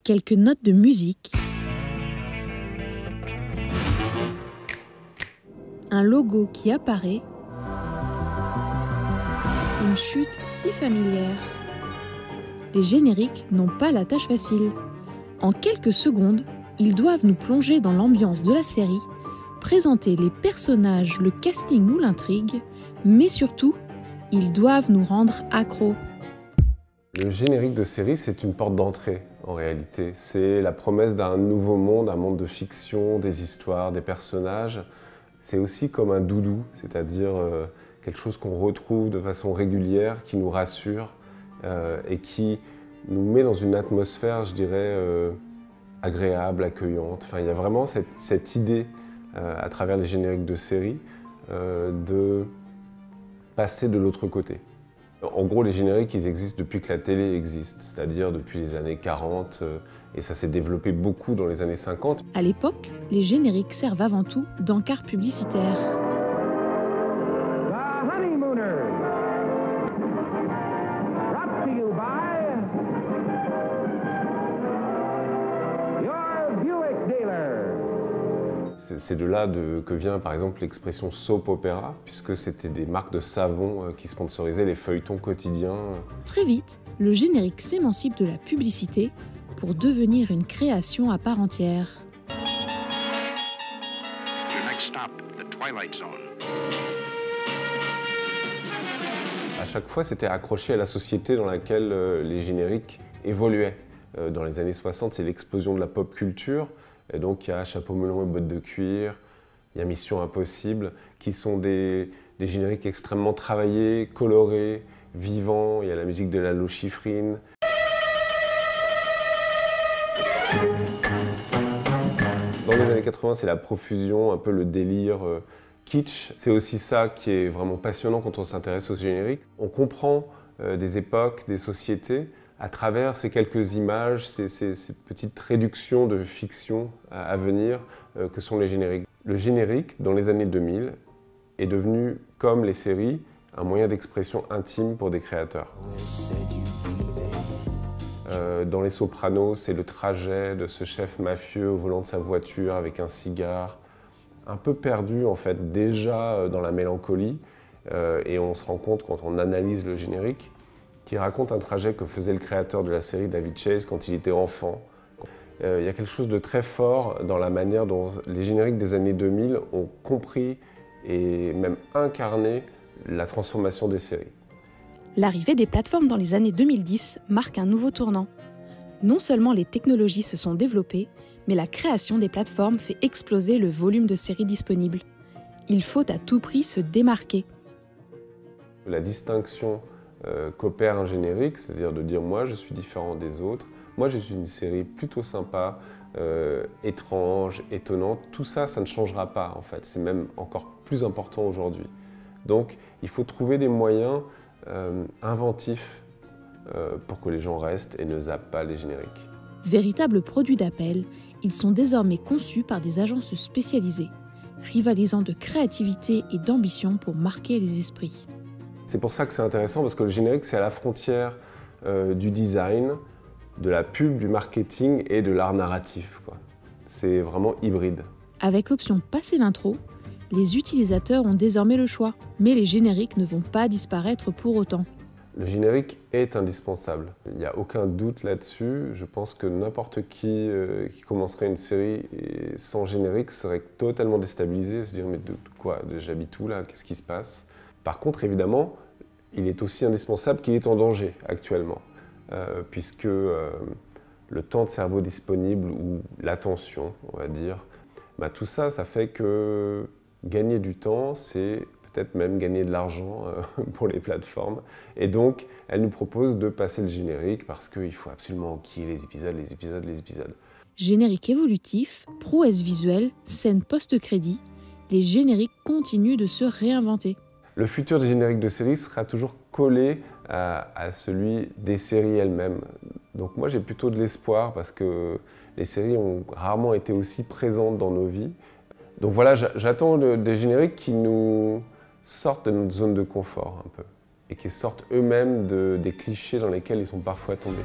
quelques notes de musique, un logo qui apparaît, une chute si familière. Les génériques n'ont pas la tâche facile. En quelques secondes, ils doivent nous plonger dans l'ambiance de la série, présenter les personnages, le casting ou l'intrigue, mais surtout, ils doivent nous rendre accros. Le générique de série, c'est une porte d'entrée, en réalité. C'est la promesse d'un nouveau monde, un monde de fiction, des histoires, des personnages. C'est aussi comme un doudou, c'est-à-dire quelque chose qu'on retrouve de façon régulière, qui nous rassure et qui nous met dans une atmosphère, je dirais, agréable, accueillante. Enfin, il y a vraiment cette idée, à travers les génériques de série, de passer de l'autre côté. En gros, les génériques, ils existent depuis que la télé existe, c'est-à-dire depuis les années 40, et ça s'est développé beaucoup dans les années 50. À l'époque, les génériques servent avant tout d'encarts publicitaires. C'est de là que vient par exemple l'expression soap opera, puisque c'était des marques de savon qui sponsorisaient les feuilletons quotidiens. Très vite, le générique s'émancipe de la publicité pour devenir une création à part entière. À chaque fois, c'était accroché à la société dans laquelle les génériques évoluaient. Dans les années 60, c'est l'explosion de la pop culture. Et donc il y a Chapeau melon et bottes de cuir, il y a Mission Impossible, qui sont des génériques extrêmement travaillés, colorés, vivants. Il y a la musique de Lalo Schifrin. Dans les années 80, c'est la profusion, un peu le délire kitsch. C'est aussi ça qui est vraiment passionnant quand on s'intéresse aux génériques. On comprend des époques, des sociétés, à travers ces quelques images, ces petites réductions de fiction à venir que sont les génériques. Le générique, dans les années 2000, est devenu, comme les séries, un moyen d'expression intime pour des créateurs. Dans Les Sopranos, c'est le trajet de ce chef mafieux au volant de sa voiture avec un cigare, un peu perdu en fait, déjà dans la mélancolie, et on se rend compte quand on analyse le générique, qui raconte un trajet que faisait le créateur de la série, David Chase, quand il était enfant. Il y a quelque chose de très fort dans la manière dont les génériques des années 2000 ont compris et même incarné la transformation des séries. L'arrivée des plateformes dans les années 2010 marque un nouveau tournant. Non seulement les technologies se sont développées, mais la création des plateformes fait exploser le volume de séries disponibles. Il faut à tout prix se démarquer. La distinction qu'opère un générique, c'est-à-dire de dire moi je suis différent des autres, moi je suis une série plutôt sympa, étrange, étonnante, tout ça, ça ne changera pas en fait, c'est même encore plus important aujourd'hui. Donc il faut trouver des moyens inventifs pour que les gens restent et ne zappent pas les génériques. Véritables produits d'appel, ils sont désormais conçus par des agences spécialisées, rivalisant de créativité et d'ambition pour marquer les esprits. C'est pour ça que c'est intéressant, parce que le générique, c'est à la frontière du design, de la pub, du marketing et de l'art narratif. C'est vraiment hybride. Avec l'option « Passer l'intro », les utilisateurs ont désormais le choix, mais les génériques ne vont pas disparaître pour autant. Le générique est indispensable. Il n'y a aucun doute là-dessus. Je pense que n'importe qui commencerait une série sans générique serait totalement déstabilisé, se dire « mais de quoi, j'habite où là? Qu'est-ce qui se passe ?» Par contre, évidemment, il est aussi indispensable qu'il est en danger actuellement, puisque le temps de cerveau disponible ou l'attention, on va dire, tout ça, ça fait que gagner du temps, c'est peut-être même gagner de l'argent pour les plateformes. Et donc, elles nous proposent de passer le générique parce qu'il faut absolument enquiller les épisodes. Générique évolutif, prouesse visuelle, scène post-crédit, les génériques continuent de se réinventer. Le futur des génériques de séries sera toujours collé à celui des séries elles-mêmes. Donc moi j'ai plutôt de l'espoir parce que les séries ont rarement été aussi présentes dans nos vies. Donc voilà, j'attends des génériques qui nous sortent de notre zone de confort un peu et qui sortent eux-mêmes des clichés dans lesquels ils sont parfois tombés.